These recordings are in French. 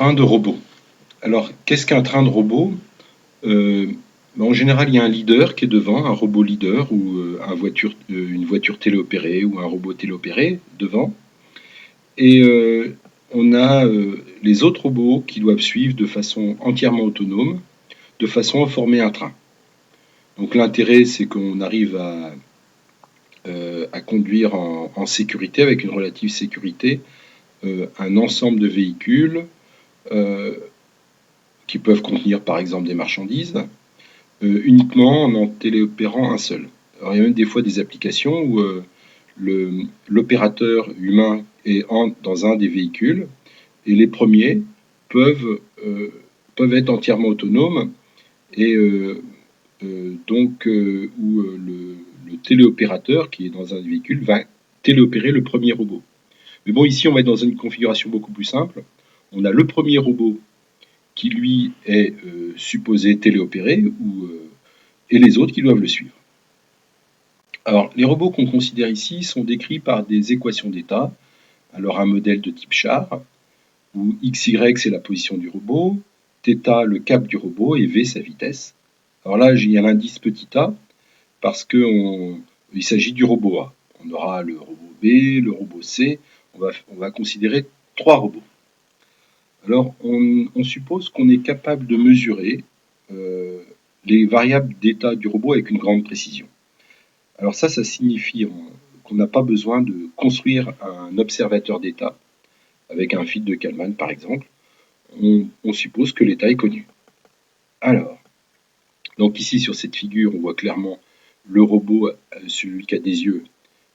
train de robot. Alors, qu'est-ce qu'un train de robot? Euh, En général, il y a un leader qui est devant, un robot leader ou une voiture téléopérée ou un robot téléopéré devant. Et on a les autres robots qui doivent suivre de façon entièrement autonome, de façon à former un train. Donc l'intérêt, c'est qu'on arrive à conduire en sécurité, avec une relative sécurité, un ensemble de véhicules euh, qui peuvent contenir par exemple des marchandises, uniquement en téléopérant un seul. Alors il y a même des fois des applications où l'opérateur humain entre dans un des véhicules et les premiers peuvent, peuvent être entièrement autonomes et où le téléopérateur qui est dans un véhicule va téléopérer le premier robot. Mais bon, ici on va être dans une configuration beaucoup plus simple. On a le premier robot qui lui est supposé téléopérer et les autres qui doivent le suivre. Alors, les robots qu'on considère ici sont décrits par des équations d'état. Alors, un modèle de type char, où XY c'est la position du robot, θ le cap du robot et V sa vitesse. Alors là, il y a l'indice petit a parce qu'il s'agit du robot A. On aura le robot B, le robot C. On va considérer 3 robots. Alors, on suppose qu'on est capable de mesurer les variables d'état du robot avec une grande précision. Alors ça signifie qu'on n'a pas besoin de construire un observateur d'état avec un fil de Kalman par exemple. On suppose que l'état est connu. Alors, donc ici sur cette figure, on voit clairement le robot, celui qui a des yeux,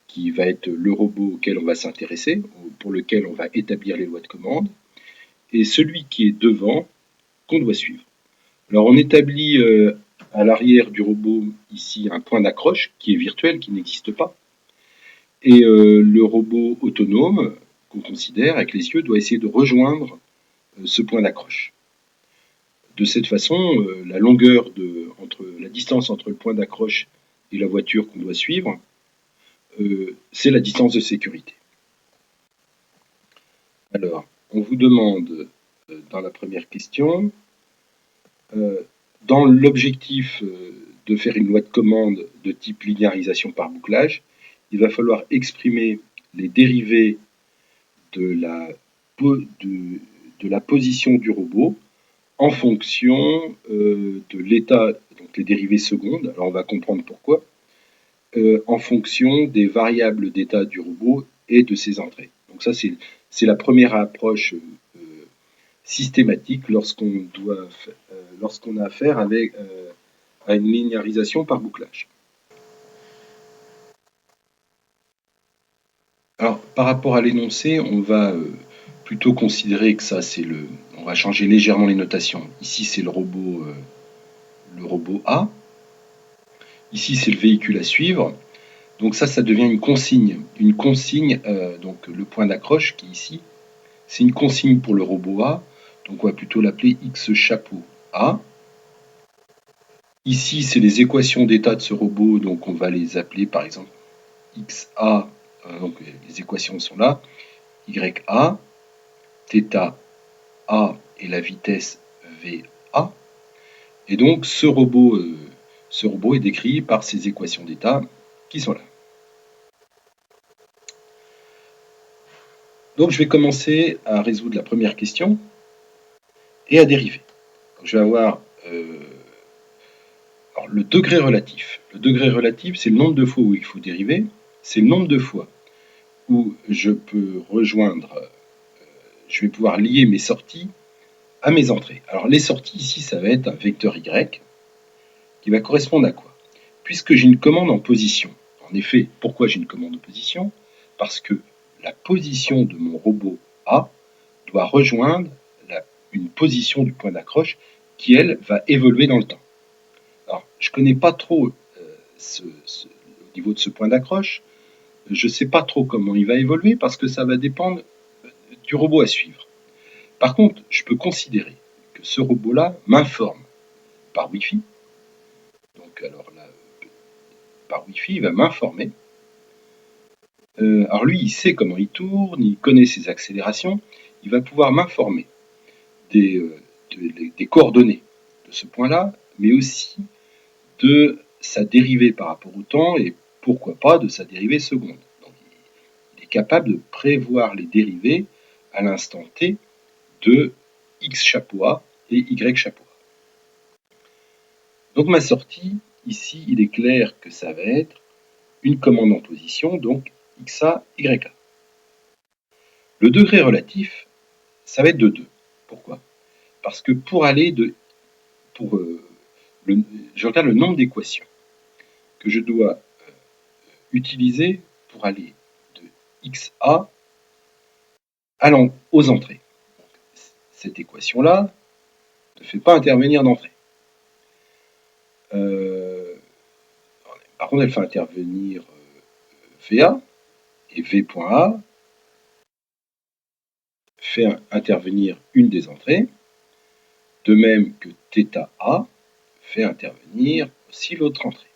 qui va être le robot auquel on va s'intéresser, pour lequel on va établir les lois de commande, et celui qui est devant, qu'on doit suivre. Alors on établit à l'arrière du robot ici un point d'accroche qui est virtuel, qui n'existe pas. Et le robot autonome qu'on considère avec les yeux doit essayer de rejoindre ce point d'accroche. De cette façon, la distance entre le point d'accroche et la voiture qu'on doit suivre, c'est la distance de sécurité. Alors, on vous demande dans la première question, dans l'objectif de faire une loi de commande de type linéarisation par bouclage, il va falloir exprimer les dérivés de la position du robot en fonction de l'état, donc les dérivées secondes, alors on va comprendre pourquoi, en fonction des variables d'état du robot et de ses entrées. Donc ça, c'est la première approche systématique lorsqu'on a affaire à une linéarisation par bouclage. Alors, par rapport à l'énoncé, on va plutôt considérer que ça, on va changer légèrement les notations. Ici, c'est le robot A. Ici, c'est le véhicule à suivre. Donc ça devient une consigne. Une consigne, donc le point d'accroche qui est ici, c'est une consigne pour le robot A. Donc on va plutôt l'appeler X chapeau A. Ici, c'est les équations d'état de ce robot, donc on va les appeler par exemple XA, donc les équations sont là, YA, θ A et la vitesse VA. Et donc ce robot est décrit par ces équations d'état qui sont là. Donc je vais commencer à résoudre la première question et à dériver. Donc, je vais avoir le degré relatif. Le degré relatif, c'est le nombre de fois où il faut dériver, c'est le nombre de fois où je peux je vais pouvoir lier mes sorties à mes entrées. Alors les sorties ici, ça va être un vecteur Y qui va correspondre à quoi? Puisque j'ai une commande en position. En effet, pourquoi j'ai une commande en position? Parce que la position de mon robot A doit rejoindre une position du point d'accroche qui, elle, va évoluer dans le temps. Alors, je ne connais pas trop au niveau de ce point d'accroche. Je ne sais pas trop comment il va évoluer parce que ça va dépendre du robot à suivre. Par contre, je peux considérer que ce robot-là m'informe par Wi-Fi. Donc, alors là, par Wi-Fi, il va m'informer. Alors lui, il sait comment il tourne, il connaît ses accélérations, il va pouvoir m'informer des coordonnées de ce point-là, mais aussi de sa dérivée par rapport au temps et pourquoi pas de sa dérivée seconde. Donc, il est capable de prévoir les dérivées à l'instant t de x chapeau a et y chapeau a. Donc ma sortie, ici, il est clair que ça va être une commande en position, donc xa, ya. Le degré relatif, ça va être de 2. Pourquoi? Parce que je regarde le nombre d'équations que je dois utiliser pour aller de xa aux entrées. Donc, cette équation-là ne fait pas intervenir d'entrée. Par contre, elle fait intervenir VA, et V.A fait intervenir une des entrées, de même que θA fait intervenir aussi l'autre entrée.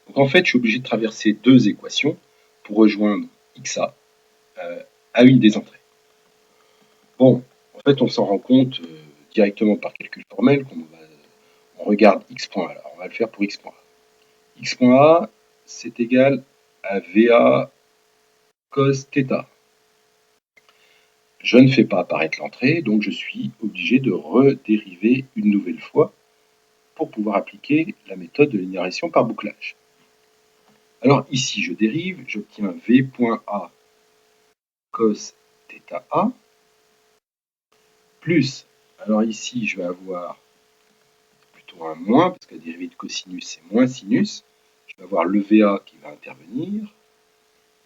Donc en fait, je suis obligé de traverser deux équations pour rejoindre XA à une des entrées. Bon, en fait, on s'en rend compte directement par calcul formel. On regarde x point A. Alors, on va le faire pour x point A. X point A, c'est égal à VA cos θ. Je ne fais pas apparaître l'entrée, donc je suis obligé de redériver une nouvelle fois pour pouvoir appliquer la méthode de linéarisation par bouclage. Alors ici, je dérive, j'obtiens V.A cos θA, plus, alors ici, je vais avoir plutôt un moins, parce que la dérivée de cosinus, c'est moins sinus. Je vais avoir le VA qui va intervenir.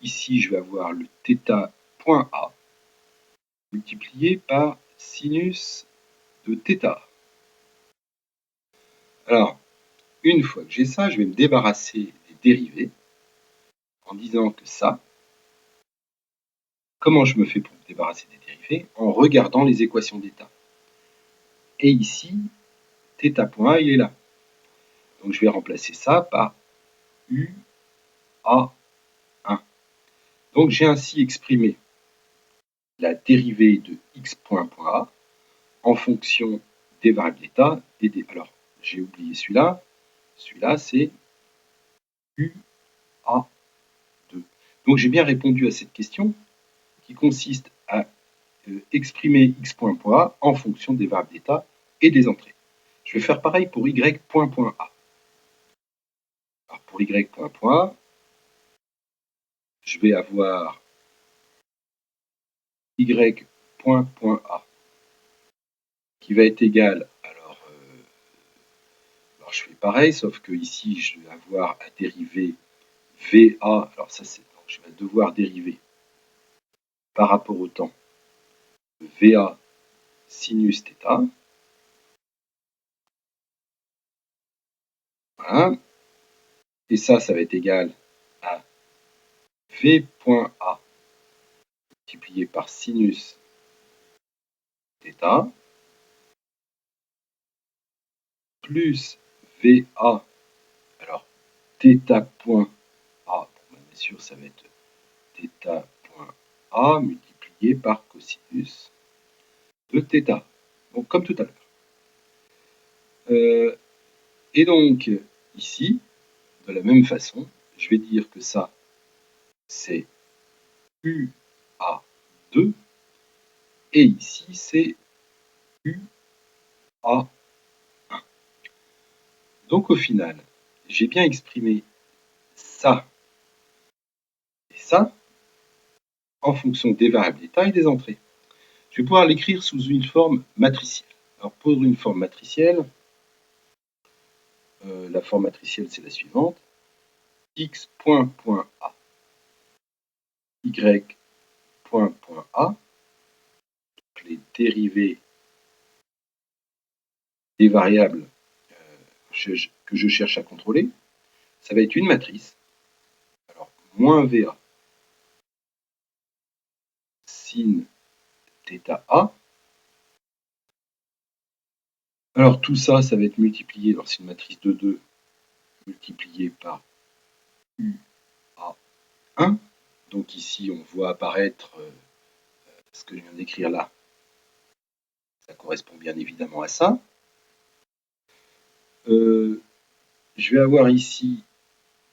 Ici, je vais avoir le θ.A multiplié par sinus de θ. Alors, une fois que j'ai ça, je vais me débarrasser des dérivés en disant que ça, comment je me fais pour me débarrasser des dérivés? En regardant les équations d'état. Et ici, θ.A, il est là. Donc je vais remplacer ça par UA1. Donc j'ai ainsi exprimé la dérivée de x.A en fonction des variables d'état et des... Alors, j'ai oublié celui-là. Celui-là, c'est UA2. Donc j'ai bien répondu à cette question qui consiste à exprimer x.A en fonction des variables d'état et des entrées. Je vais faire pareil pour y.A. Alors pour y.A, je vais avoir y.A qui va être égal, alors je fais pareil, sauf que ici je vais avoir à dériver VA, alors ça c'est, donc je vais devoir dériver par rapport au temps VA sinus θ. Voilà. Et ça va être égal à V.A multiplié par sinus θ plus VA, alors θ.A, pour bien sûr ça va être θ.A multiplié par cosinus de θ. Donc comme tout à l'heure. Et donc ici, de la même façon, je vais dire que ça c'est UA2 et ici c'est UA1. Donc au final, j'ai bien exprimé ça et ça en fonction des variables d'état et des entrées. Je vais pouvoir l'écrire sous une forme matricielle. Alors pour une forme matricielle, la forme matricielle c'est la suivante. x.A, y.A, les dérivées des variables que je cherche à contrôler, ça va être une matrice. Alors, moins VA sin θA. Alors, tout ça, ça va être multiplié, alors c'est une matrice de 2 multiplié par UA1. Donc ici, on voit apparaître ce que je viens d'écrire là. Ça correspond bien évidemment à ça. Je vais avoir ici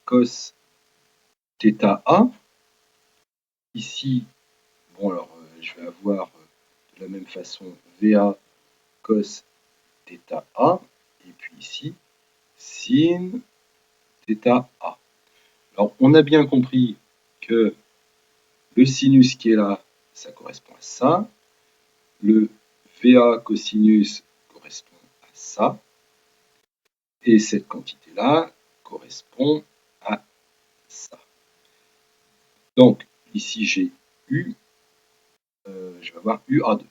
cos θ. Ici, bon alors, je vais avoir de la même façon VA cos θA. Et puis ici, sin θA. Alors, on a bien compris que le sinus qui est là, ça correspond à ça. Le VA cosinus correspond à ça. Et cette quantité-là correspond à ça. Donc, ici, j'ai U. Je vais avoir UA2.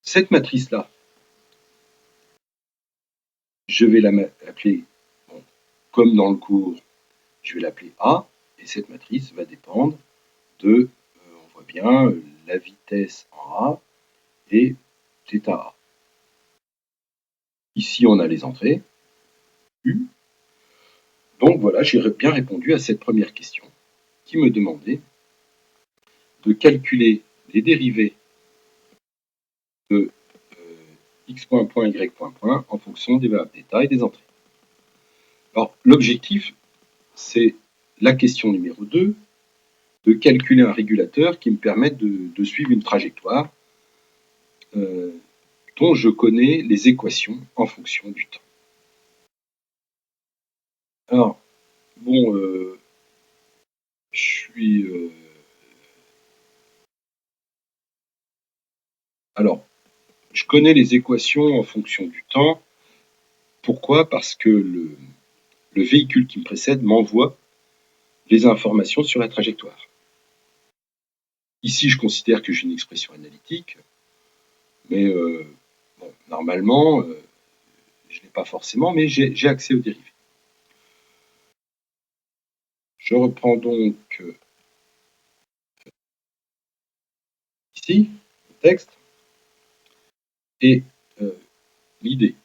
Cette matrice-là, je vais l'appeler, bon, comme dans le cours, je vais l'appeler A. Et cette matrice va dépendre de, on voit bien, la vitesse en A et θA. Ici, on a les entrées, U. Donc voilà, j'ai bien répondu à cette première question qui me demandait de calculer les dérivés de x point, point, y point, point en fonction des variables d'état et des entrées. Alors, l'objectif, c'est la question numéro 2, de calculer un régulateur qui me permette de suivre une trajectoire dont je connais les équations en fonction du temps. Alors, bon, je suis... alors, je connais les équations en fonction du temps. Pourquoi? Parce que le véhicule qui me précède m'envoie les informations sur la trajectoire. Ici, je considère que j'ai une expression analytique, mais bon, normalement, je ne l'ai pas forcément, mais j'ai accès aux dérivés. Je reprends donc ici le texte et l'idée.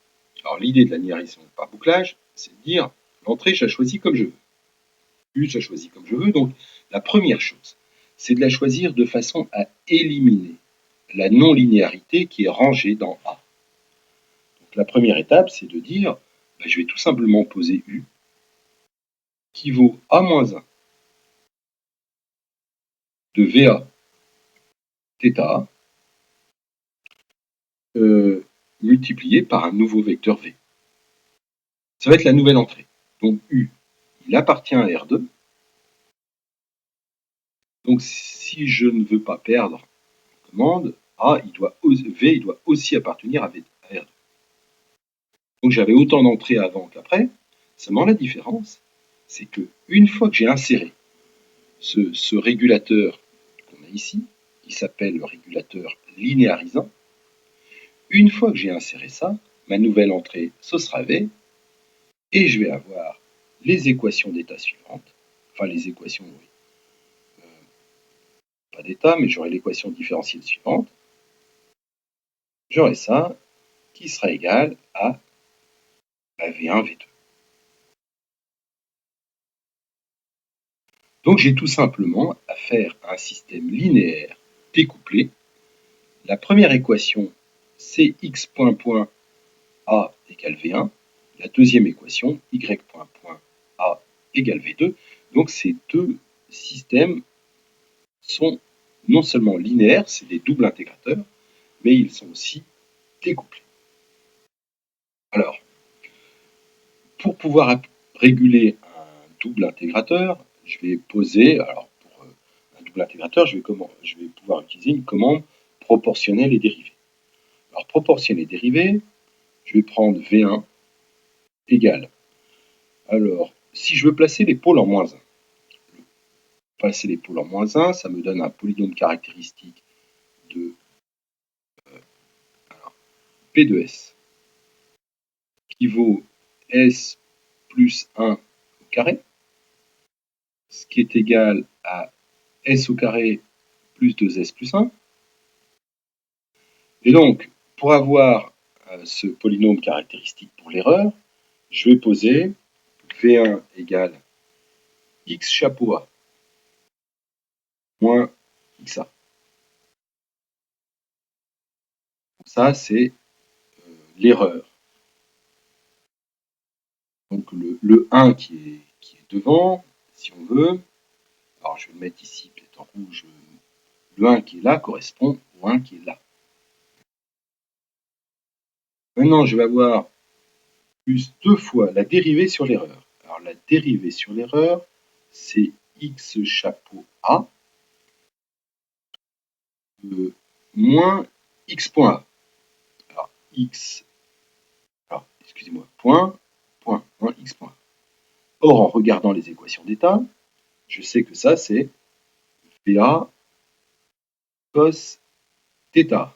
Alors, l'idée de la linéarisation par bouclage, c'est de dire l'entrée, je la choisis comme je veux. U, je la choisis comme je veux. Donc, la première chose, c'est de la choisir de façon à éliminer la non-linéarité qui est rangée dans A. Donc, la première étape, c'est de dire, ben, je vais tout simplement poser U qui vaut A-1 de VA θ multiplié par un nouveau vecteur V. Ça va être la nouvelle entrée. Donc U, il appartient à R2. Donc si je ne veux pas perdre commande, V, il doit aussi appartenir à R2. Donc j'avais autant d'entrées avant qu'après. Seulement la différence, c'est que une fois que j'ai inséré ce régulateur qu'on a ici, qui s'appelle le régulateur linéarisant, une fois que j'ai inséré ça, ma nouvelle entrée, ce sera V, et je vais avoir les équations d'état suivantes, enfin les équations, oui, pas d'état, mais j'aurai l'équation différentielle suivante. J'aurai ça qui sera égal à V1, V2. Donc j'ai tout simplement à faire un système linéaire découplé. La première équation, c'est x point point A égale V1. La deuxième équation, y point point A égale V2. Donc ces deux systèmes sont non seulement linéaires, c'est des doubles intégrateurs, mais ils sont aussi découplés. Alors, pour pouvoir réguler un double intégrateur, je vais poser, alors pour un double intégrateur, je vais pouvoir utiliser une commande proportionnelle et dérivée. Alors, proportionnelle et dérivée, je vais prendre V1 égale. Alors, si je veux placer les pôles en moins 1, placer les pôles en moins 1, ça me donne un polynôme caractéristique de P de S qui vaut S plus 1 au carré, ce qui est égal à S au carré plus 2S plus 1. Et donc, pour avoir ce polynôme caractéristique pour l'erreur, je vais poser V1 égale X chapeau A moins XA. Ça, c'est l'erreur. Donc le 1 qui est devant, si on veut. Alors je vais le mettre ici, peut-être en rouge. Le 1 qui est là correspond au 1 qui est là. Maintenant, je vais avoir plus 2 fois la dérivée sur l'erreur. Alors la dérivée sur l'erreur, c'est x chapeau A moins x point A. Alors x, alors excusez-moi, point, moins x point A. Or, en regardant les équations d'état, je sais que ça, c'est VA cos θ.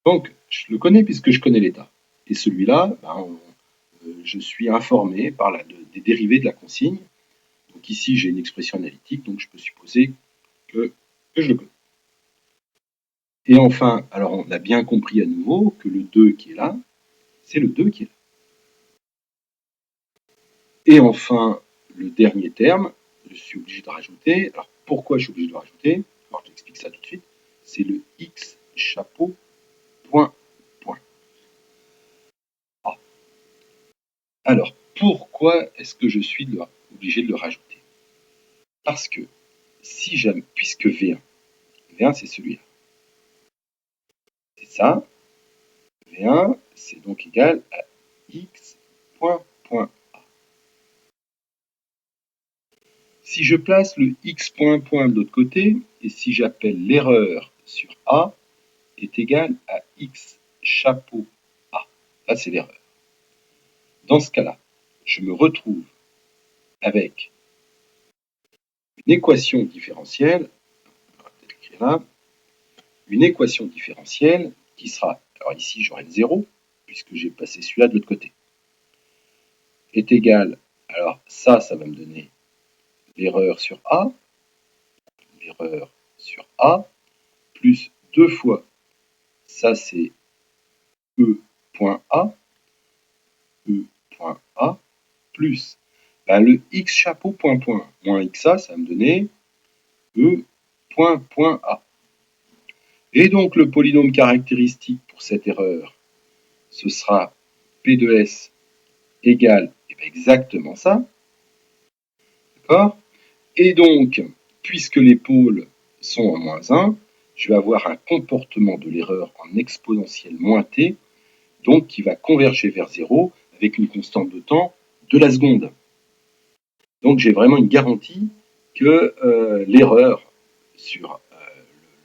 Donc, je le connais puisque je connais l'état. Et celui-là, je suis informé par des dérivés de la consigne. Donc ici, j'ai une expression analytique, donc je peux supposer que je le connais. Et enfin, alors on a bien compris à nouveau que le 2 qui est là, c'est le 2 qui est là. Et enfin, le dernier terme, je suis obligé de rajouter. Alors pourquoi je suis obligé de le rajouter? Alors je t'explique ça tout de suite. C'est le x chapeau point point A. Alors pourquoi est-ce que je suis obligé de le rajouter? Parce que si jamais, puisque V1 c'est celui-là, c'est ça, V1 c'est donc égal à x point point. Si je place le x point point de l'autre côté, et si j'appelle l'erreur sur A est égale à x chapeau A. Là, c'est l'erreur. Dans ce cas-là, je me retrouve avec une équation différentielle, on va peut-être l'écrire là, une équation différentielle qui sera, alors ici j'aurai le 0, puisque j'ai passé celui-là de l'autre côté, est égale, alors ça va me donner l'erreur sur A, plus 2 fois, ça c'est E point A, plus le x chapeau point point moins xa, ça va me donner E point point A. Et donc le polynôme caractéristique pour cette erreur, ce sera P de S égale exactement ça. D'accord? Et donc, puisque les pôles sont en moins 1, je vais avoir un comportement de l'erreur en exponentielle moins t, donc qui va converger vers 0 avec une constante de temps de la seconde. Donc j'ai vraiment une garantie que l'erreur sur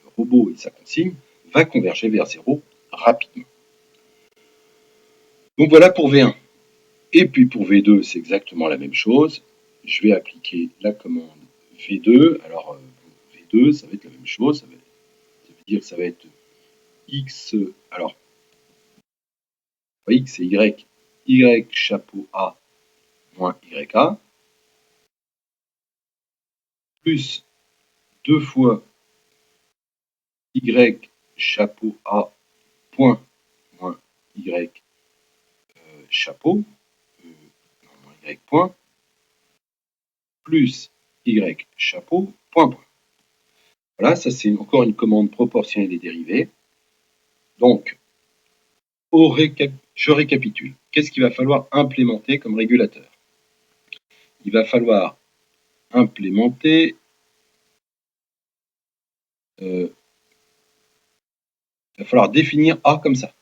le robot et sa consigne va converger vers 0 rapidement. Donc voilà pour V1. Et puis pour V2, c'est exactement la même chose. Je vais appliquer la commande V2. Alors V2, ça va être la même chose. Ça veut dire que ça va être X. Alors, X c'est Y. Y chapeau A moins YA. Plus 2 fois Y chapeau A point moins Y chapeau, moins Y point, plus Y chapeau point point. Voilà, ça c'est encore une commande proportionnelle des dérivés. Donc, je récapitule. Qu'est-ce qu'il va falloir implémenter comme régulateur? Il va falloir implémenter il va falloir définir A comme ça.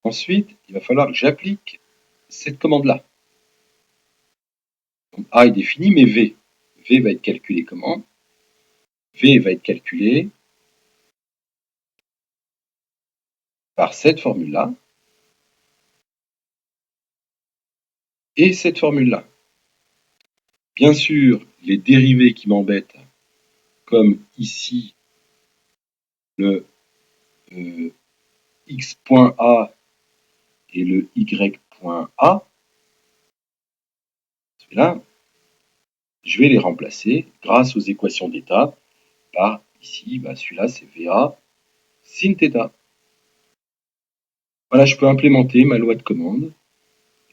Ensuite, il va falloir que j'applique cette commande-là. A est défini, mais V. V va être calculé comment? V va être calculé par cette formule-là et cette formule-là. Bien sûr, les dérivés qui m'embêtent, comme ici le x point A et le y point A, là, je vais les remplacer grâce aux équations d'état par ici, celui-là c'est VA sin θ. Voilà, je peux implémenter ma loi de commande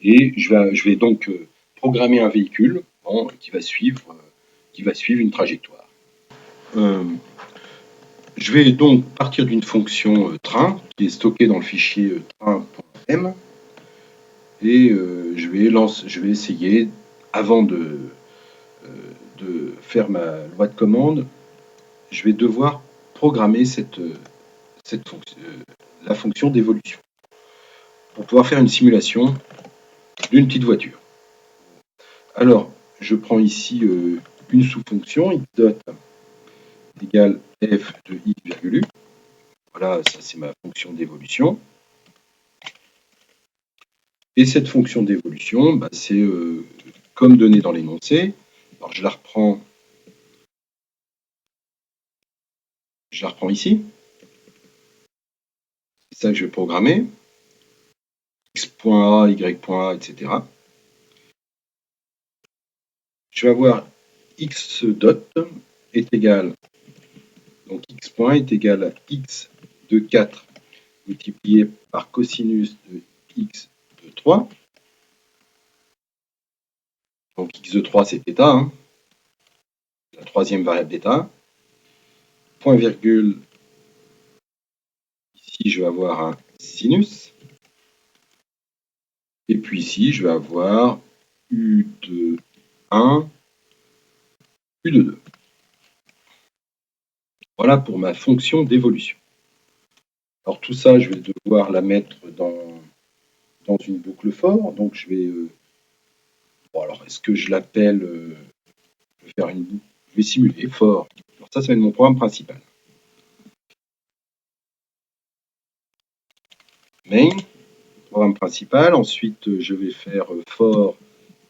et je vais donc programmer un véhicule qui va suivre une trajectoire. Je vais donc partir d'une fonction train qui est stockée dans le fichier train.m et je vais essayer, avant de faire ma loi de commande, je vais devoir programmer la fonction d'évolution pour pouvoir faire une simulation d'une petite voiture. Alors, je prends ici une sous-fonction, x dot égale f de x virgule u. Voilà, ça c'est ma fonction d'évolution. Et cette fonction d'évolution, bah, c'est comme donné dans l'énoncé. Alors je la reprends ici. C'est ça que je vais programmer. x.a, y.a, etc. Je vais avoir x dot est égal, donc x point est égal à x de 4 multiplié par cosinus de x de 3. Donc x de 3 c'est θ, hein, la troisième variable d'état. Point virgule, ici je vais avoir un sinus. Et puis ici je vais avoir u de 1, u de 2. Voilà pour ma fonction d'évolution. Alors tout ça, je vais devoir la mettre dans une boucle for. Donc je vais... bon alors, est-ce que je l'appelle... je vais faire une boucle. Je vais simuler for. Alors ça va être mon programme principal. Main, programme principal. Ensuite, je vais faire for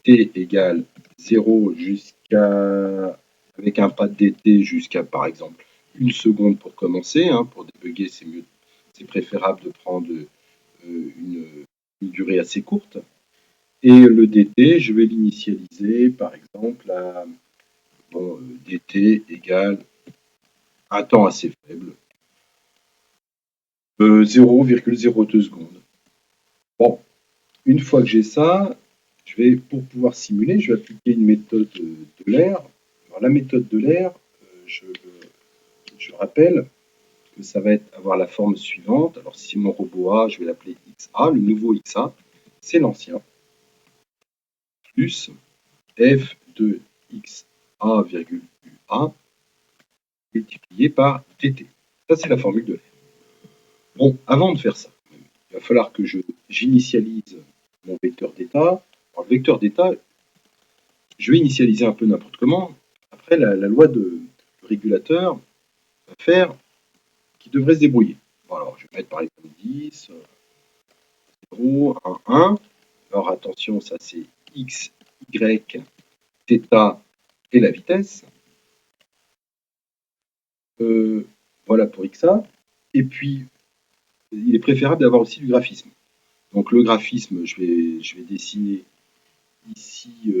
t égale 0 jusqu'à... avec un pas de dt jusqu'à, par exemple, 1 seconde pour commencer. Hein, pour débugger, c'est mieux. C'est préférable de prendre une durée assez courte. Et le dt, je vais l'initialiser par exemple à dt égale un temps assez faible, 0,02 secondes. Bon, une fois que j'ai ça, pour pouvoir simuler, je vais appliquer une méthode de l'air. Alors la méthode de l'air, je rappelle que ça va avoir la forme suivante. Alors si mon robot A, je vais l'appeler XA, le nouveau XA, c'est l'ancien, plus f de XA virgule UA multiplié par dt. Ça, c'est la formule de l'air. Bon, avant de faire ça, il va falloir que j'initialise mon vecteur d'état. Alors, le vecteur d'état, je vais initialiser un peu n'importe comment. Après, la loi de régulateur va faire qu'il devrait se débrouiller. Bon, alors, je vais mettre par exemple 10, 0, 1, 1. Alors, attention, ça c'est x, y, θ et la vitesse. Voilà pour XA. Et puis, il est préférable d'avoir aussi du graphisme. Donc le graphisme, je vais dessiner ici.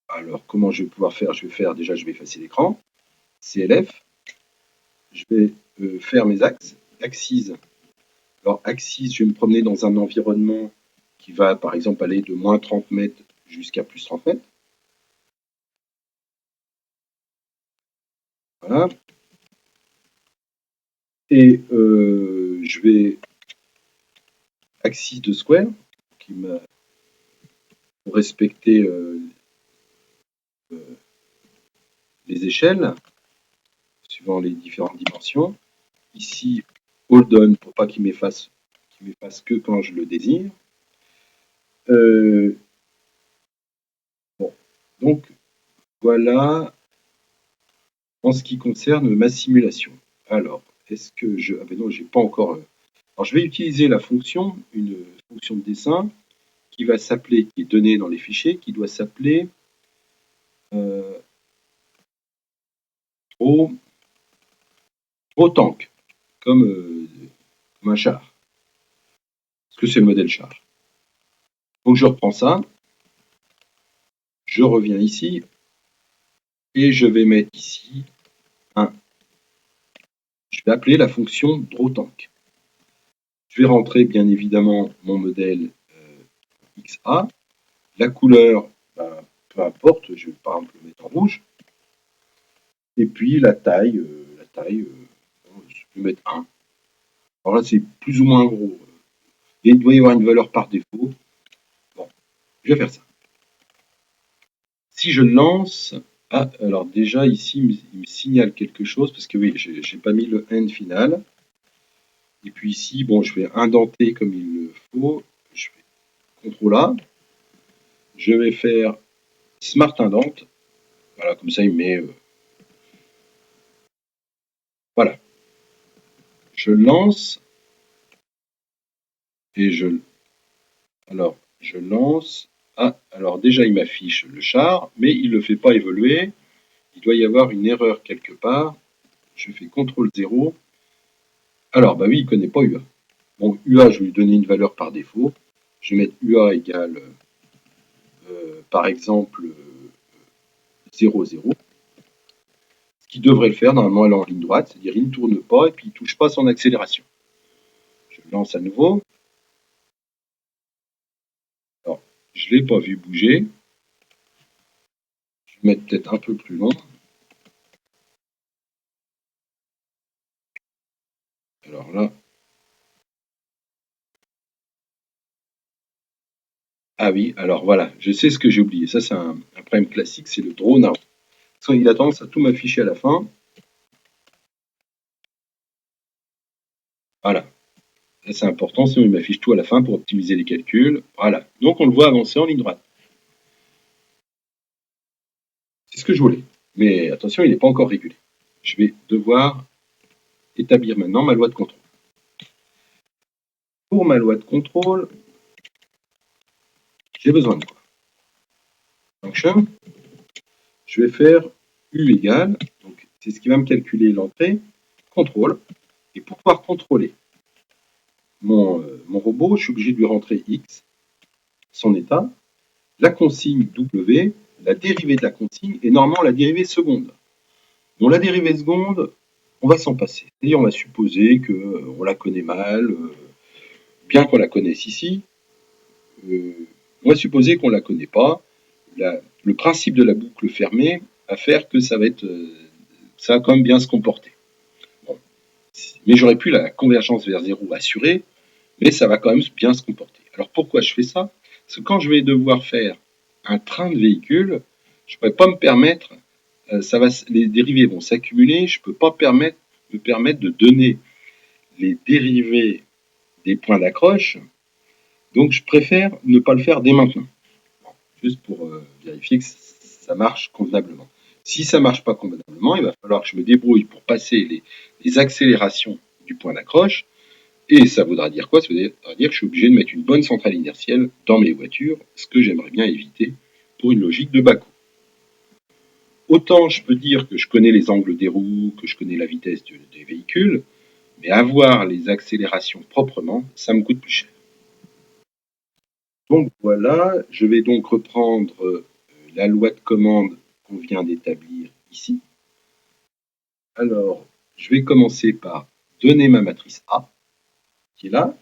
Alors comment je vais pouvoir faire? Je vais effacer l'écran. CLF. Je vais faire mes axes. Axes. Alors axes, je vais me promener dans un environnement qui va par exemple aller de moins 30 mètres jusqu'à plus 30 mètres. Voilà. Et je vais axis de square pour respecter les échelles suivant les différentes dimensions. Ici, hold on pour pas qu'il m'efface que quand je le désire. Bon, donc voilà en ce qui concerne ma simulation. Alors, est-ce que je... Ah ben non, j'ai pas encore... Alors, je vais utiliser une fonction de dessin qui va s'appeler, qui est donnée dans les fichiers, qui doit s'appeler tank, comme un char. Parce que c'est le modèle char. Donc, je reprends ça. Je reviens ici. Et je vais mettre ici je vais appeler la fonction drawTank. Je vais rentrer bien évidemment mon modèle XA. La couleur, peu importe, je vais par exemple le mettre en rouge. Et puis la taille, je peux mettre 1. Alors là, c'est plus ou moins gros. Et il doit y avoir une valeur par défaut. Bon, je vais faire ça. Si je lance... Ah, alors déjà, ici, il me signale quelque chose, parce que oui, j'ai pas mis le end final. Et puis ici, bon, je vais indenter comme il le faut. Je fais CTRL A. Je vais faire Smart Indent. Voilà, comme ça, il met... voilà. Je lance. Et je... Alors, je lance. Ah, alors déjà, il m'affiche le char, mais il ne le fait pas évoluer. Il doit y avoir une erreur quelque part. Je fais CTRL 0. Alors, bah oui, il ne connaît pas UA. Bon, UA, je vais lui donner une valeur par défaut. Je vais mettre UA égale, par exemple, 0, 0. Ce qui devrait le faire, normalement, elle est en ligne droite, c'est-à-dire il ne tourne pas et puis il ne touche pas son accélération. Je lance à nouveau. Alors, je ne l'ai pas vu bouger. Je vais mettre peut-être un peu plus long. Alors là. Ah oui, alors voilà, je sais ce que j'ai oublié. Ça, c'est un problème classique, c'est le drone out. Il a tendance à tout m'afficher à la fin. Voilà. Ça, c'est important, sinon il m'affiche tout à la fin pour optimiser les calculs. Voilà. Donc, on le voit avancer en ligne droite. C'est ce que je voulais. Mais attention, il n'est pas encore régulé. Je vais devoir établir maintenant ma loi de contrôle. Pour ma loi de contrôle, j'ai besoin de quoi? Function. Je vais faire U égale, donc c'est ce qui va me calculer l'entrée, contrôle. Et pour pouvoir contrôler mon robot, je suis obligé de lui rentrer X, son état, la consigne W, la dérivée de la consigne et normalement la dérivée seconde. Bon, la dérivée seconde, on va s'en passer. C'est-à-dire, on va supposer qu'on la connaît mal, bien qu'on la connaisse ici. On va supposer qu'on ne la connaît pas. Le principe de la boucle fermée va faire que ça va quand même bien se comporter. Bon. Mais j'aurais pu la convergence vers 0 assurée, mais ça va quand même bien se comporter. Alors pourquoi je fais ça? Parce que quand je vais devoir faire un train de véhicule, je ne pourrais pas me permettre, les dérivés vont s'accumuler, je ne peux pas me permettre de donner les dérivés des points d'accroche, donc je préfère ne pas le faire dès maintenant, juste pour vérifier que ça marche convenablement. Si ça ne marche pas convenablement, il va falloir que je me débrouille pour passer les accélérations du point d'accroche. Et ça voudra dire quoi? Ça voudra dire que je suis obligé de mettre une bonne centrale inertielle dans mes voitures, ce que j'aimerais bien éviter pour une logique de bas coût. Autant je peux dire que je connais les angles des roues, que je connais la vitesse des véhicules, mais avoir les accélérations proprement, ça me coûte plus cher. Donc voilà, je vais donc reprendre la loi de commande qu'on vient d'établir ici. Alors, je vais commencer par donner ma matrice A, qui est là.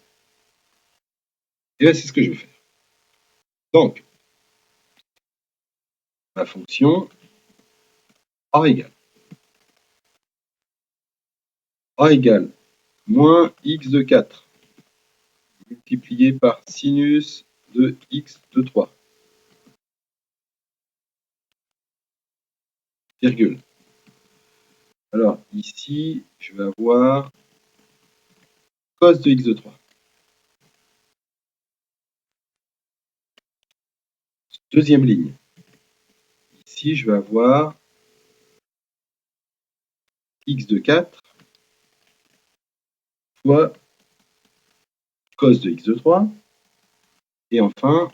Et là, c'est ce que je vais faire. Donc, ma fonction A égale moins x de 4 multiplié par sinus de x de 3, virgule. Alors ici, je vais avoir cos de x de 3. Deuxième ligne. Ici, je vais avoir x de 4 fois cos de x de 3. Et enfin,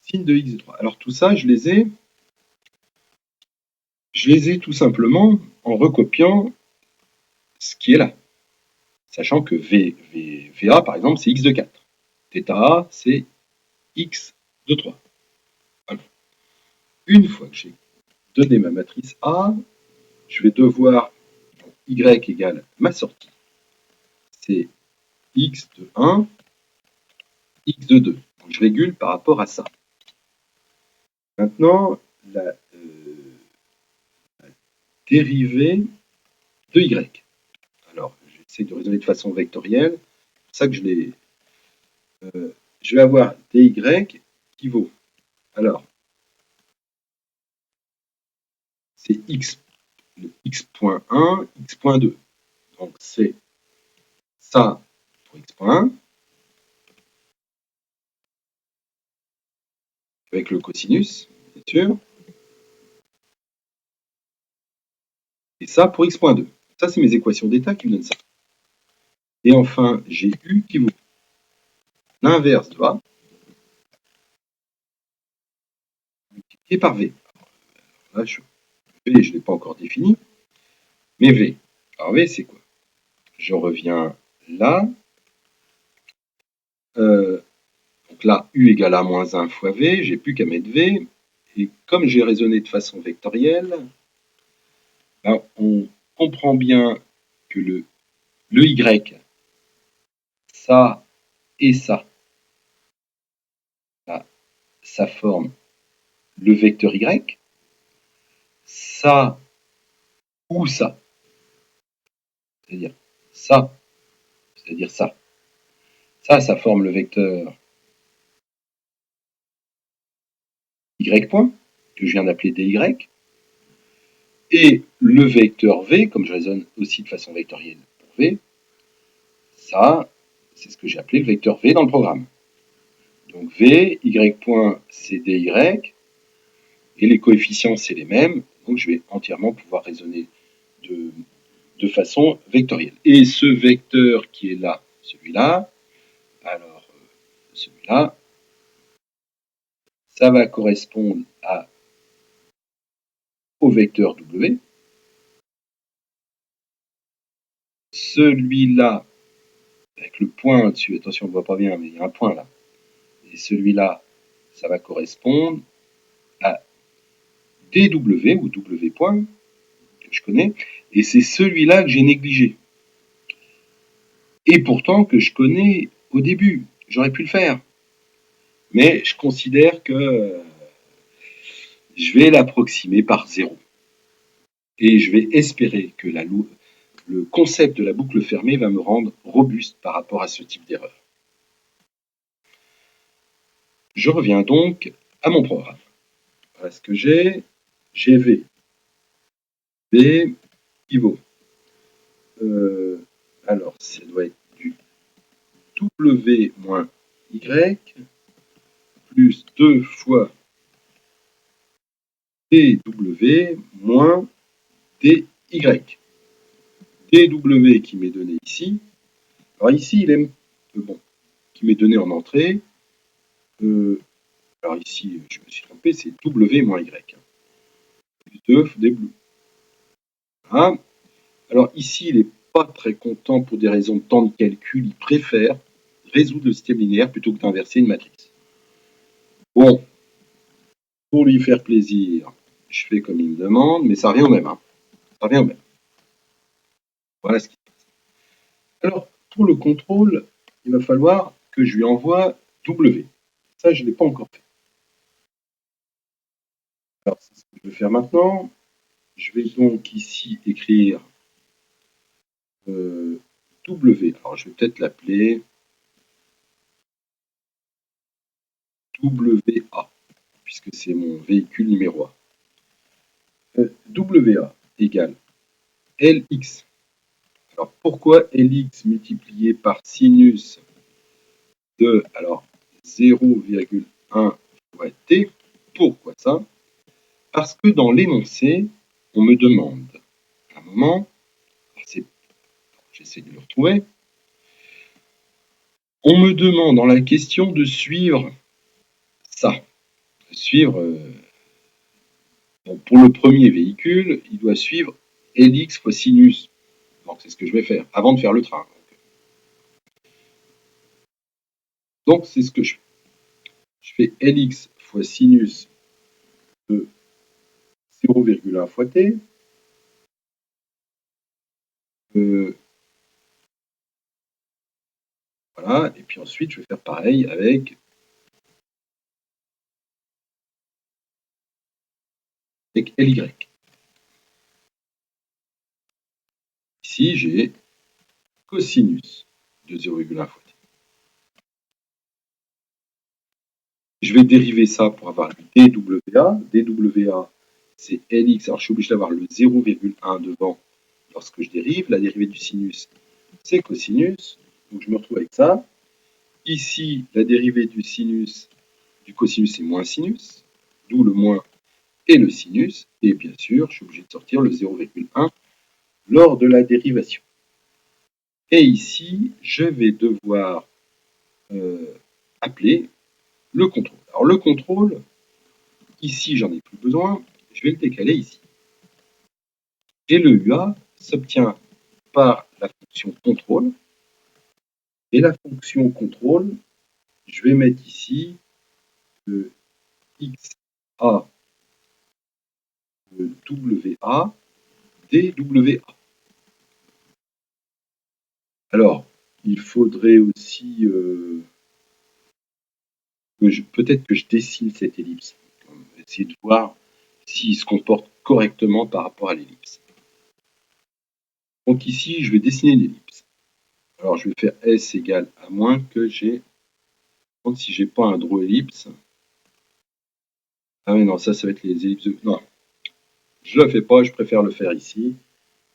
sin de x de 3. Alors tout ça, je les ai tout simplement en recopiant ce qui est là. Sachant que VA, par exemple, c'est x de 4. Θ A, c'est x de 3. Alors, une fois que j'ai donné ma matrice A, je vais devoir y égale ma sortie. C'est x de 1, x de 2. Donc, je régule par rapport à ça. Maintenant, dérivée de y. Alors, j'essaie de raisonner de façon vectorielle. C'est pour ça que je vais avoir dy qui vaut. Alors, c'est x.1, x.2. Donc, c'est ça pour x.1, avec le cosinus, bien sûr. Et ça pour x.2. Ça, c'est mes équations d'état qui me donnent ça. Et enfin, j'ai u qui vaut l'inverse de a multiplié par v. Là, v, je ne l'ai pas encore défini, mais v. Alors v, c'est quoi? Je reviens là. Donc là, u égale a moins 1 fois v, j'ai plus qu'à mettre v. Et comme j'ai raisonné de façon vectorielle, ben, on comprend bien que le y, ça et ça, là, ça forme le vecteur y. Ça ou ça, c'est-à-dire ça, c'est-à-dire ça. Ça forme le vecteur y point, que je viens d'appeler dy. Et le vecteur v, comme je raisonne aussi de façon vectorielle pour v, ça, c'est ce que j'ai appelé le vecteur v dans le programme. Donc v, y point, c'est dy, et les coefficients, c'est les mêmes. Donc je vais entièrement pouvoir raisonner de façon vectorielle. Et ce vecteur qui est là, celui-là, alors celui-là, ça va correspondre au vecteur W. Celui-là, avec le point au-dessus, attention, on ne voit pas bien, mais il y a un point là. Et celui-là, ça va correspondre à dw, ou w point, que je connais, et c'est celui-là que j'ai négligé. Et pourtant que je connais au début. J'aurais pu le faire. Mais je considère que je vais l'approximer par 0. Et je vais espérer que le concept de la boucle fermée va me rendre robuste par rapport à ce type d'erreur. Je reviens donc à mon programme. Voilà ce que j'ai. J'ai V. V qui vaut. Alors, ça doit être du W moins Y plus 2 fois dW moins dy. dW qui m'est donné ici. Alors ici, il est bon, qui m'est donné en entrée. Alors ici, je me suis trompé, c'est W moins Y. Plus 2 dW. Voilà. Alors ici, il n'est pas très content pour des raisons de temps de calcul. Il préfère résoudre le système linéaire plutôt que d'inverser une matrice. Bon, pour lui faire plaisir, je fais comme il me demande, mais ça revient au même. Hein. Ça revient au même. Voilà ce qui se passe. Alors, pour le contrôle, il va falloir que je lui envoie W. Ça, je ne l'ai pas encore fait. Alors, c'est ce que je vais faire maintenant. Je vais donc ici écrire W. Alors, je vais peut-être l'appeler WA, puisque c'est mon véhicule numéro A. WA égale LX. Alors, pourquoi LX multiplié par sinus de 0,1 fois T? Pourquoi ça? Parce que dans l'énoncé, on me demande, à un moment, j'essaie de le retrouver, on me demande dans la question de suivre ça, de suivre, donc pour le premier véhicule, il doit suivre LX fois sinus. Donc c'est ce que je vais faire, avant de faire le train. Donc c'est ce que je fais. Je fais LX fois sinus de 0,1 fois T. Voilà, et puis ensuite je vais faire pareil avec LY. ici, j'ai cosinus de 0,1 fois t. Je vais dériver ça pour avoir le dWA. dWA, c'est Lx. Alors, je suis obligé d'avoir le 0,1 devant lorsque je dérive. La dérivée du sinus, c'est cosinus. Donc, je me retrouve avec ça. Ici, la dérivée du sinus, du cosinus, c'est moins sinus. D'où le moins et le sinus. Et bien sûr, je suis obligé de sortir le 0,1 lors de la dérivation. Et ici, je vais devoir appeler le contrôle. Alors, le contrôle, ici, j'en ai plus besoin. Je vais le décaler ici. Et le UA s'obtient par la fonction contrôle. Et la fonction contrôle, je vais mettre ici le XA WA DWA. Alors, il faudrait aussi peut-être que je dessine cette ellipse. Essayer de voir s'il se comporte correctement par rapport à l'ellipse. Donc ici, je vais dessiner une ellipse. Alors, je vais faire S égale à moins que j'ai... Si j'ai pas un draw ellipse... Ah mais non, ça va être les ellipses... Non, je le fais pas, je préfère le faire ici.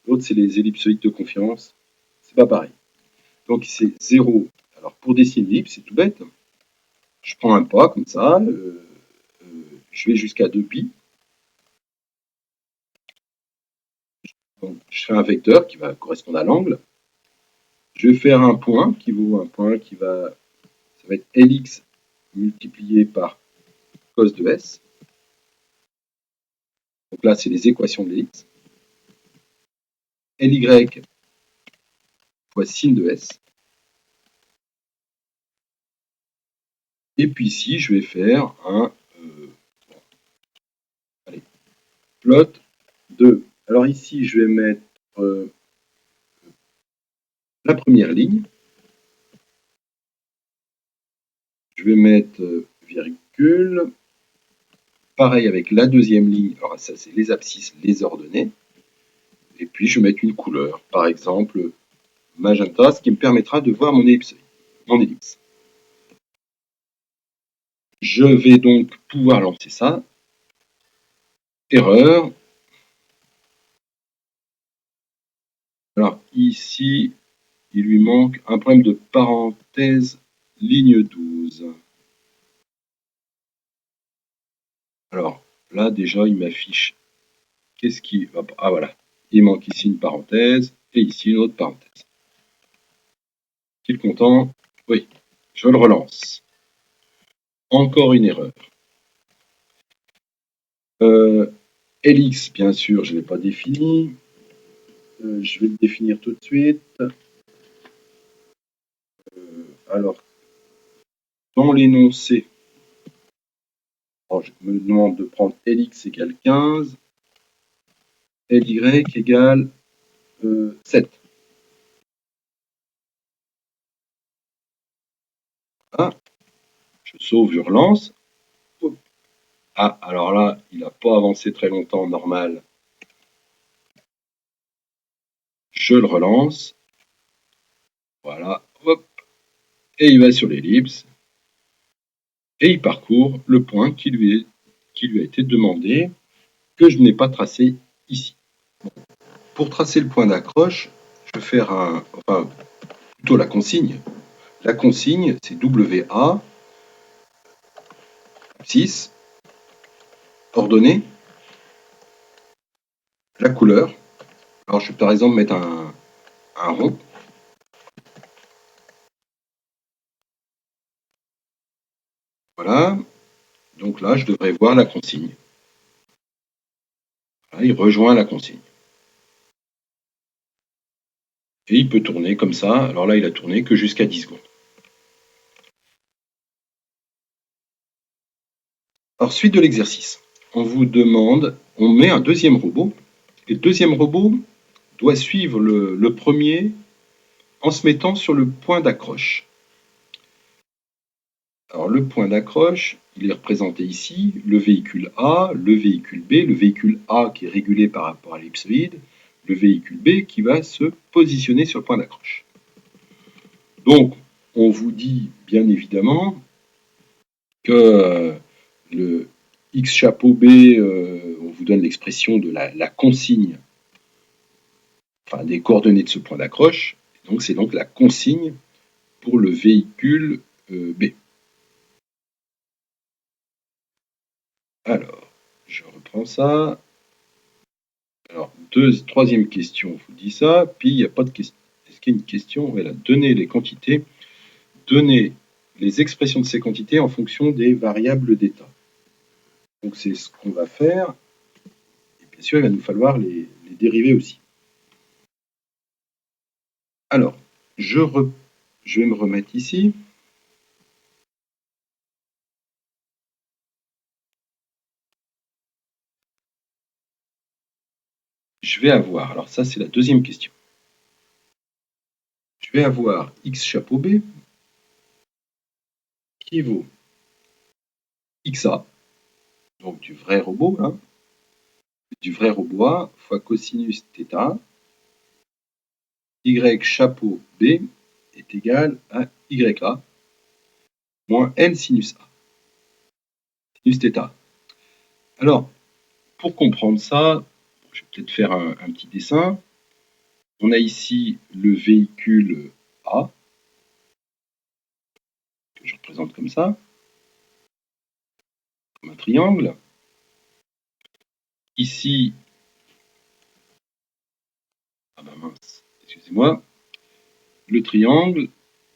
L'autre, c'est les ellipsoïdes de confiance. C'est pas pareil. Donc, c'est 0. Alors, pour dessiner une ellipse, c'est tout bête. Je prends un pas, comme ça. Je vais jusqu'à 2π. Donc, je fais un vecteur qui va correspondre à l'angle. Je vais faire un point qui vaut un point qui va... Ça va être Lx multiplié par cos de S. Donc là, c'est les équations de Lx. Ly fois sin de S. Et puis ici, je vais faire un plot de... Alors ici, je vais mettre la première ligne. Je vais mettre virgule. Pareil avec la deuxième ligne. Alors ça, c'est les abscisses, les ordonnées. Et puis, je vais mettre une couleur. Par exemple, magenta, ce qui me permettra de voir mon ellipse. Je vais donc pouvoir lancer ça. Erreur. Alors ici, il lui manque un problème de parenthèse ligne 12. Alors là, déjà, il m'affiche qu'est-ce qui... Ah voilà, il manque ici une parenthèse et ici une autre parenthèse. Est-il content? Oui, je le relance. Encore une erreur. Lx, bien sûr, je ne l'ai pas défini. Je vais le définir tout de suite. Alors, dans l'énoncé, je me demande de prendre Lx égale 15, Ly égale 7. Ah, je sauve, je relance. Ah, alors là, il n'a pas avancé très longtemps, normal. Je le relance. Voilà, hop. Et il va sur l'ellipse. Et il parcourt le point qui lui a été demandé, que je n'ai pas tracé ici. Pour tracer le point d'accroche, je vais faire plutôt la consigne. La consigne, c'est WA, abscisse, ordonnée, la couleur. Alors, je vais par exemple mettre un rond. Voilà. Donc là, je devrais voir la consigne. Voilà, il rejoint la consigne. Et il peut tourner comme ça. Alors là, il a tourné que jusqu'à 10 secondes. Alors, suite de l'exercice. On vous demande, on met un deuxième robot. Et le deuxième robot doit suivre le premier en se mettant sur le point d'accroche. Alors, le point d'accroche, il est représenté ici, le véhicule A, le véhicule B, le véhicule A qui est régulé par rapport à l'ellipsoïde, le véhicule B qui va se positionner sur le point d'accroche. Donc, on vous dit bien évidemment que le X chapeau B, on vous donne l'expression de la consigne, enfin des coordonnées de ce point d'accroche. Donc, c'est donc la consigne pour le véhicule B. Alors, je reprends ça. Alors, troisième question, on vous dit ça, puis il n'y a pas de question. Est-ce qu'il y a une question? Voilà, donner les quantités, donner les expressions de ces quantités en fonction des variables d'état. Donc, c'est ce qu'on va faire. Et bien sûr, il va nous falloir les dériver aussi. Alors, je vais me remettre ici. Je vais avoir, alors ça c'est la deuxième question. Je vais avoir X chapeau B qui vaut XA, donc du vrai robot, hein, du vrai robot A fois cosinus θ, Y chapeau B est égal à YA moins L sinus A, sinus θ. Alors, pour comprendre ça, je vais peut-être faire un petit dessin. On a ici le véhicule A, que je représente comme ça, comme un triangle. Ici, ah ben mince, excusez-moi, le triangle.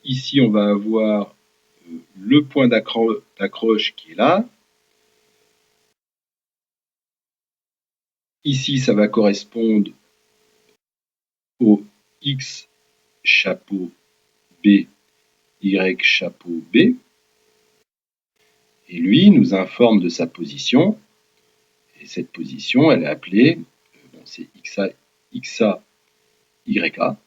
Ici, on va avoir le point d'accroche qui est là. Ici, ça va correspondre au X chapeau B, Y chapeau B. Et lui nous informe de sa position. Et cette position, elle est appelée, bon, c'est XA, YA.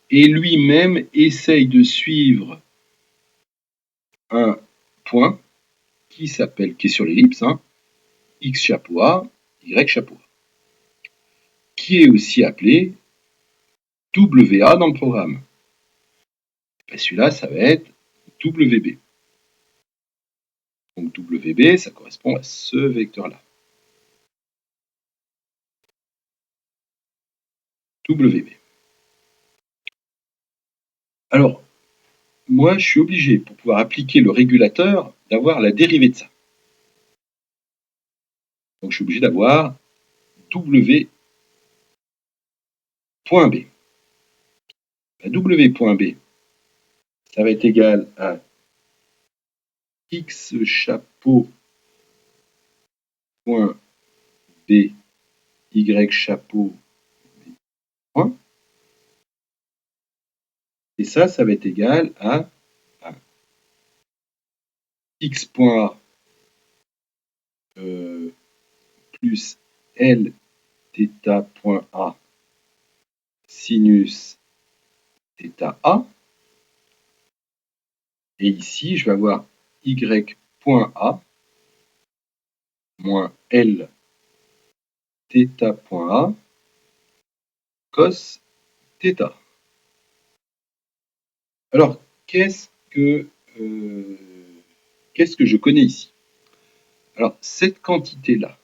Et lui-même essaye de suivre un point qui est sur l'ellipse, hein, X chapeau A, Y chapeau A, qui est aussi appelé WA dans le programme. Celui-là, ça va être WB. Donc WB, ça correspond à ce vecteur-là. WB. Alors, moi, je suis obligé, pour pouvoir appliquer le régulateur, d'avoir la dérivée de ça. Donc, je suis obligé d'avoir W.B. La W.B, ça va être égal à X chapeau point B, Y chapeau B point. Et ça va être égal à X point A plus L θ point A sinus θA. Et ici, je vais avoir Y.A moins L θ.A cos θ. Alors, qu'est-ce que je connais ici? Alors, cette quantité-là,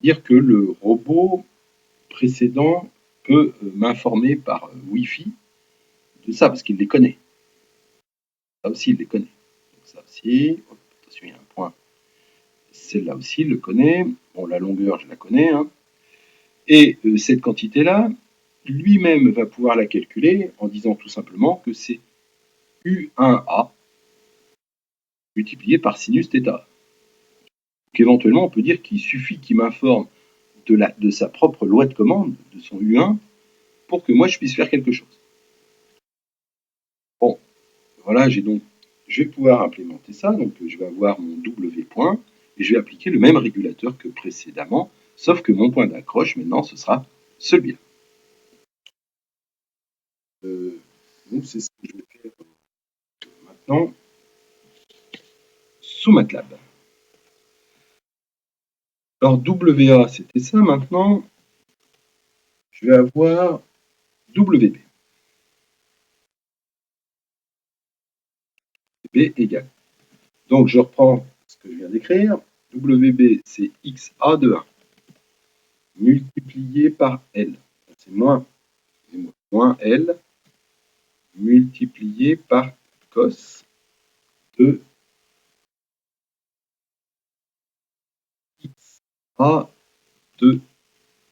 dire que le robot précédent peut m'informer par Wi-Fi de ça, parce qu'il les connaît. Ça aussi, il les connaît. Donc ça aussi, attention, il y a un point. Celle-là aussi, il le connaît. Bon, la longueur, je la connais. Hein. Et cette quantité-là, lui-même va pouvoir la calculer en disant tout simplement que c'est U1A multiplié par sinus θ. Donc éventuellement, on peut dire qu'il suffit qu'il m'informe de sa propre loi de commande, de son U1, pour que moi je puisse faire quelque chose. Bon, voilà, je vais pouvoir implémenter ça, donc je vais avoir mon W point, et je vais appliquer le même régulateur que précédemment, sauf que mon point d'accroche, maintenant, ce sera celui-là. Donc c'est ce que je vais faire maintenant. sous MATLAB. Alors WA, c'était ça. Maintenant, je vais avoir WB. B égale. Donc, je reprends ce que je viens d'écrire. WB, c'est XA de 1 multiplié par L. C'est moins L multiplié par cos de XA de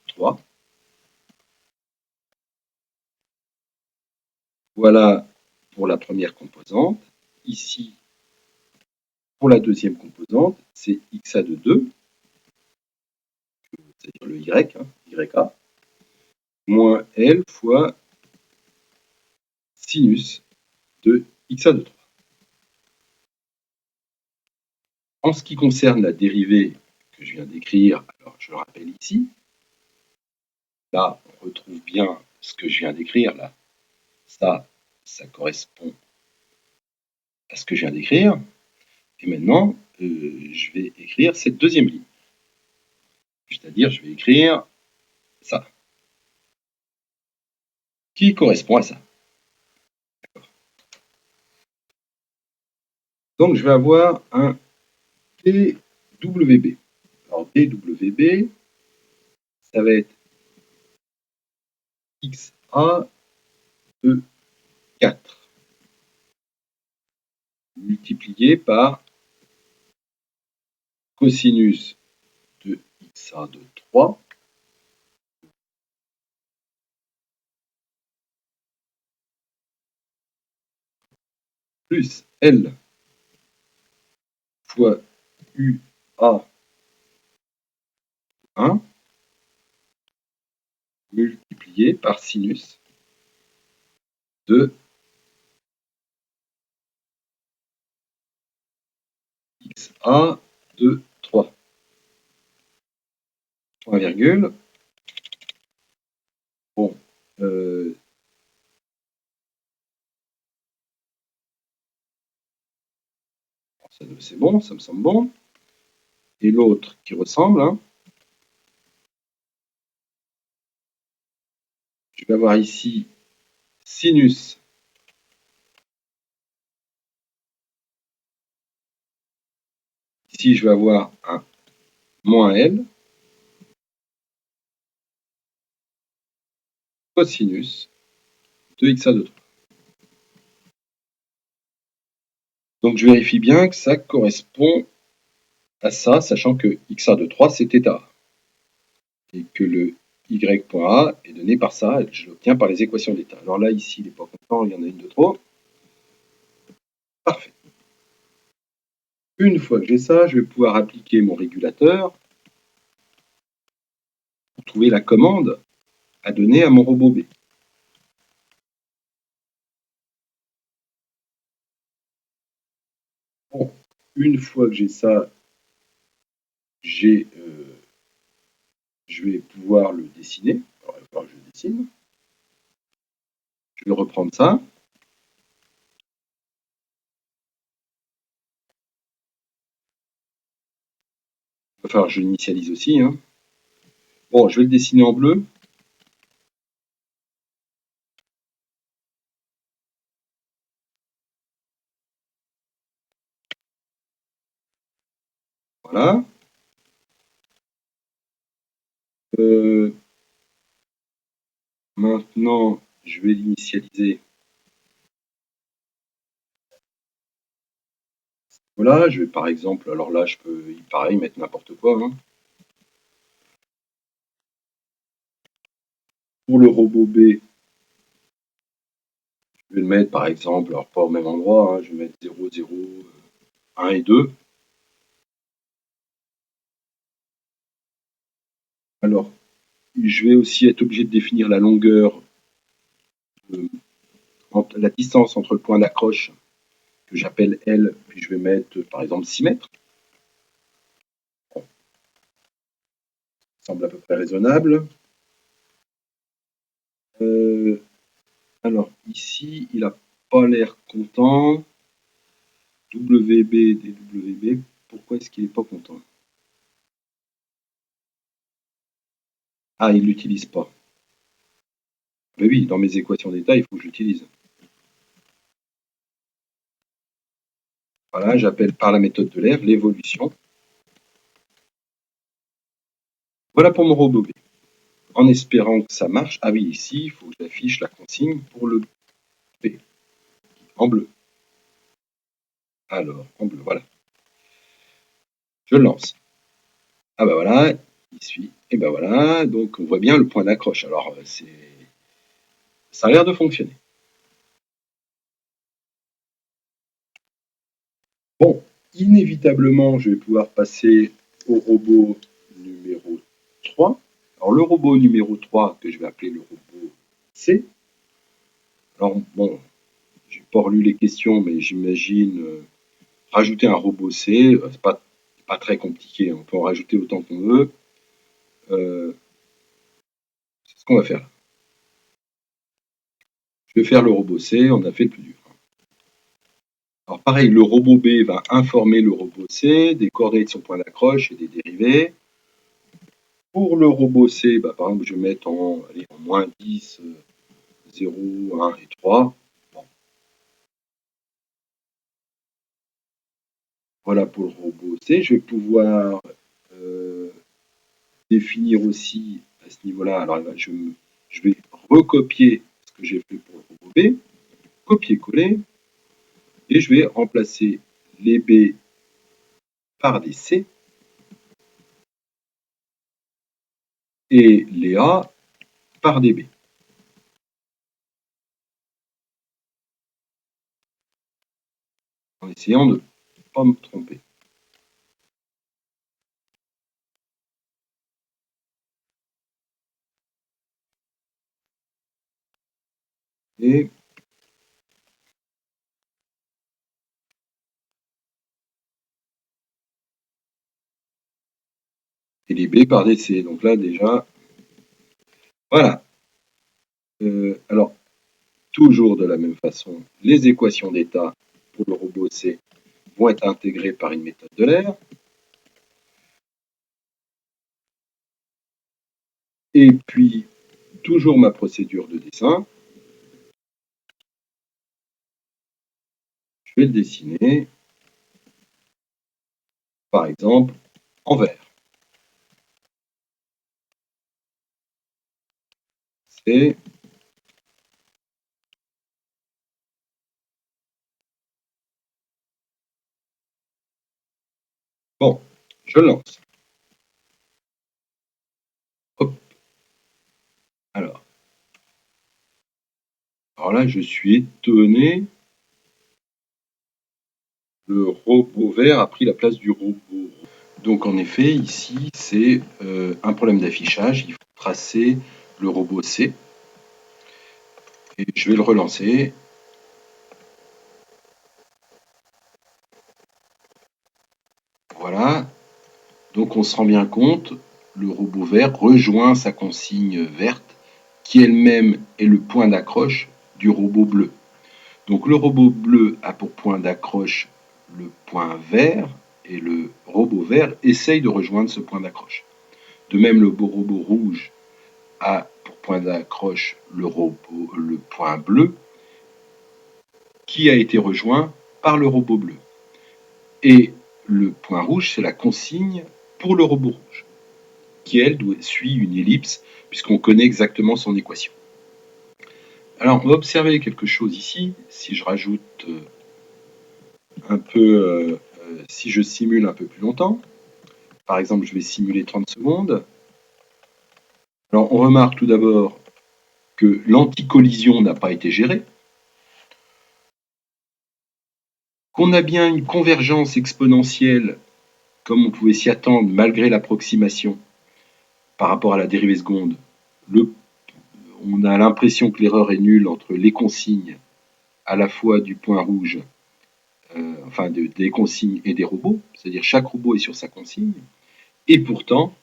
3. Voilà pour la première composante. Ici, pour la deuxième composante, c'est XA de 2, c'est-à-dire le Y, YA, moins L fois sinus de XA de 3. En ce qui concerne la dérivée que je viens d'écrire, alors je le rappelle ici, là, on retrouve bien ce que je viens d'écrire, là. Ça correspond à ce que je viens d'écrire. Et maintenant, je vais écrire cette deuxième ligne. C'est-à-dire, je vais écrire ça, qui correspond à ça. Donc, je vais avoir un dWB. Alors, dWB, ça va être XA de 4 multiplié par cosinus de XA de 3 plus L fois UA 1 multiplié par sinus de XA de 3. Point virgule. Bon, c'est bon, ça me semble bon. Et l'autre qui ressemble, je vais avoir ici sinus ici je vais avoir un moins L cosinus de XA de 3. Donc je vérifie bien que ça correspond à ça, sachant que XA de 3 c'est θ. Et que le y.A est donné par ça, je l'obtiens par les équations d'état. Alors là, ici, il n'est pas content, il y en a une de trop. Parfait. Une fois que j'ai ça, je vais pouvoir appliquer mon régulateur pour trouver la commande à donner à mon robot B. Bon, une fois que j'ai ça, je vais pouvoir le dessiner. Alors, il va falloir que je le dessine. Je vais reprendre ça. Il va falloir que je l'initialise aussi. Bon, je vais le dessiner en bleu. Voilà. Maintenant, je vais l'initialiser. Voilà, je vais par exemple, alors là, je peux, pareil, mettre n'importe quoi. Pour le robot B, je vais le mettre par exemple, alors pas au même endroit, je vais mettre 0, 0, 1 et 2. Alors, je vais aussi être obligé de définir la longueur, la distance entre le point d'accroche que j'appelle L, puis je vais mettre par exemple 6 mètres. Bon. Ça semble à peu près raisonnable. Alors ici, il n'a pas l'air content. WB, DWB, pourquoi est-ce qu'il n'est pas content? Ah, il ne l'utilise pas. Mais oui, dans mes équations d'état, il faut que je l'utilise. Voilà, j'appelle par la méthode de l'air l'évolution. Voilà pour mon robot B. En espérant que ça marche. Ah oui, ici, il faut que j'affiche la consigne pour le B, en bleu. Alors, en bleu, voilà. Je lance. Ah ben voilà, il suit. Et ben voilà, donc on voit bien le point d'accroche. Alors, ça a l'air de fonctionner. Bon, inévitablement, je vais pouvoir passer au robot numéro 3. Alors, le robot numéro 3, que je vais appeler le robot C. Alors, bon, j'ai pas relu les questions, mais j'imagine rajouter un robot C, c'est pas très compliqué, on peut en rajouter autant qu'on veut. C'est ce qu'on va faire. Je vais faire le robot C, on a fait le plus dur. Alors pareil, le robot B va informer le robot C des coordonnées de son point d'accroche et des dérivés. Pour le robot C, par exemple, je vais mettre en moins 10, 0, 1 et 3. Bon. Voilà pour le robot C. Je vais pouvoir définir aussi à ce niveau-là. Alors je vais recopier ce que j'ai fait pour le robot B, copier-coller, et je vais remplacer les B par des C et les A par des B. En essayant de ne pas me tromper. Et les B par des C. Donc là déjà, voilà. Alors, toujours de la même façon, les équations d'état pour le robot C vont être intégrées par une méthode de l'air. Et puis, toujours ma procédure de dessin. Je vais le dessiner, par exemple, en vert. C'est bon, je lance. Hop. Alors là, je suis étonné. Le robot vert a pris la place du robot rouge. Donc en effet, ici, c'est un problème d'affichage. Il faut tracer le robot C. Et je vais le relancer. Voilà. Donc on se rend bien compte, le robot vert rejoint sa consigne verte, qui elle-même est le point d'accroche du robot bleu. Donc le robot bleu a pour point d'accroche le point vert, et le robot vert essaye de rejoindre ce point d'accroche. De même, le robot rouge a pour point d'accroche le point bleu, qui a été rejoint par le robot bleu. Et le point rouge, c'est la consigne pour le robot rouge, qui elle suit une ellipse, puisqu'on connaît exactement son équation. Alors, on va observer quelque chose ici. Si je rajoute un peu, si je simule un peu plus longtemps, par exemple, je vais simuler 30 secondes. Alors, on remarque tout d'abord que l'anticollision n'a pas été gérée, qu'on a bien une convergence exponentielle, comme on pouvait s'y attendre, malgré l'approximation par rapport à la dérivée seconde. On a l'impression que l'erreur est nulle entre les consignes, à la fois du point rouge, enfin des consignes et des robots, c'est-à-dire chaque robot est sur sa consigne, et pourtant,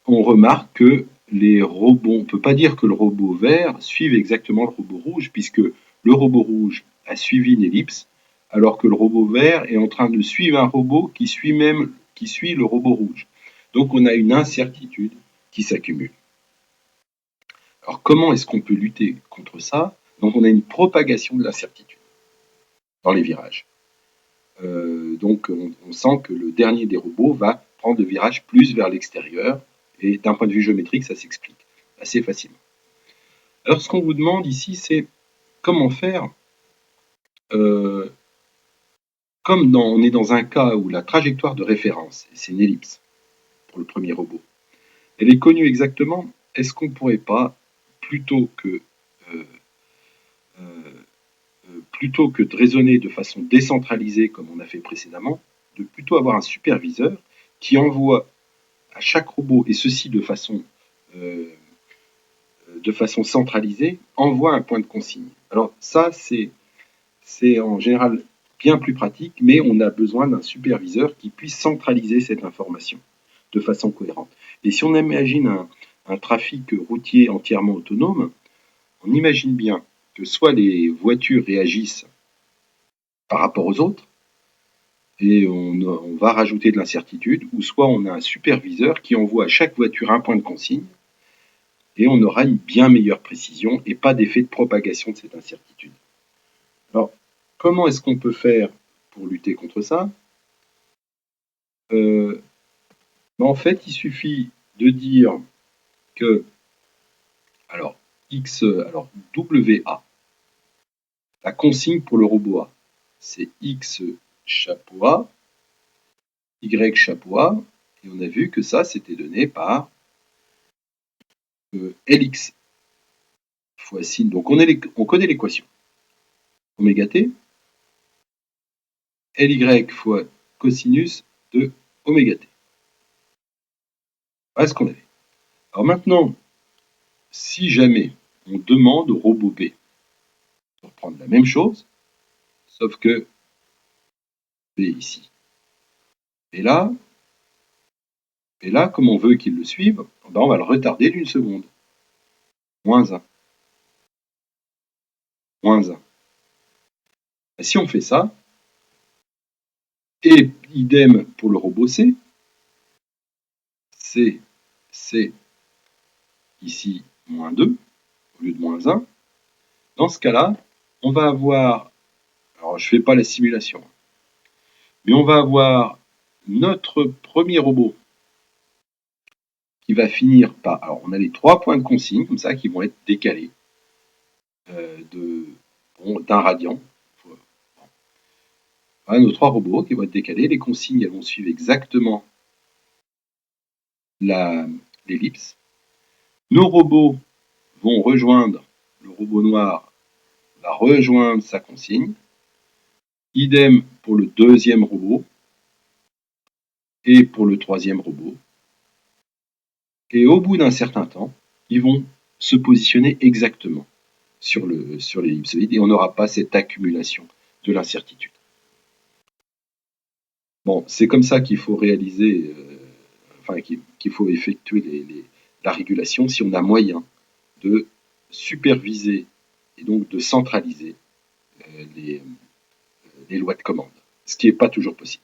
on remarque que les robots, on ne peut pas dire que le robot vert suive exactement le robot rouge, puisque le robot rouge a suivi une ellipse, alors que le robot vert est en train de suivre un robot qui suit le robot rouge. Donc on a une incertitude qui s'accumule. Alors comment est-ce qu'on peut lutter contre ça? Donc on a une propagation de l'incertitude dans les virages. Donc on sent que le dernier des robots va prendre le virage plus vers l'extérieur, et d'un point de vue géométrique, ça s'explique assez facilement. Alors ce qu'on vous demande ici, c'est comment faire, comme on est dans un cas où la trajectoire de référence, c'est une ellipse pour le premier robot, elle est connue exactement, est-ce qu'on ne pourrait pas, plutôt que de raisonner de façon décentralisée comme on a fait précédemment, de plutôt avoir un superviseur qui envoie à chaque robot, et ceci de façon centralisée, envoie un point de consigne. Alors ça, c'est en général bien plus pratique, mais on a besoin d'un superviseur qui puisse centraliser cette information de façon cohérente. Et si on imagine un trafic routier entièrement autonome, on imagine bien que soit les voitures réagissent par rapport aux autres, et on va rajouter de l'incertitude, ou soit on a un superviseur qui envoie à chaque voiture un point de consigne, et on aura une bien meilleure précision et pas d'effet de propagation de cette incertitude. Alors, comment est-ce qu'on peut faire pour lutter contre ça? En fait, il suffit de dire que, alors, WA, la consigne pour le robot A, c'est X chapeau A, Y chapeau A, et on a vu que ça, c'était donné par LX fois sin. Donc, on connaît l'équation. Oméga T, LY fois cosinus de oméga T. Voilà ce qu'on avait. Alors maintenant, si jamais on demande au robot B de reprendre la même chose, sauf que B ici, et là, comme on veut qu'il le suive, ben on va le retarder d'une seconde. Moins 1. Moins 1. Et si on fait ça, et idem pour le robot C, c'est ici moins 2 au lieu de moins 1. Dans ce cas-là, on va avoir, alors je ne fais pas la simulation, mais on va avoir notre premier robot qui va finir par, alors on a les 3 points de consigne comme ça qui vont être décalés d'un radian. Voilà nos 3 robots qui vont être décalés, les consignes elles vont suivre exactement l'ellipse. Nos robots vont rejoindre, le robot noir va rejoindre sa consigne, idem pour le deuxième robot et pour le troisième robot. Et au bout d'un certain temps, ils vont se positionner exactement sur l'ellipsoïde et on n'aura pas cette accumulation de l'incertitude. Bon, c'est comme ça qu'il faut réaliser, qu'il faut effectuer la régulation si on a moyen de superviser et donc de centraliser les lois de commande, ce qui n'est pas toujours possible.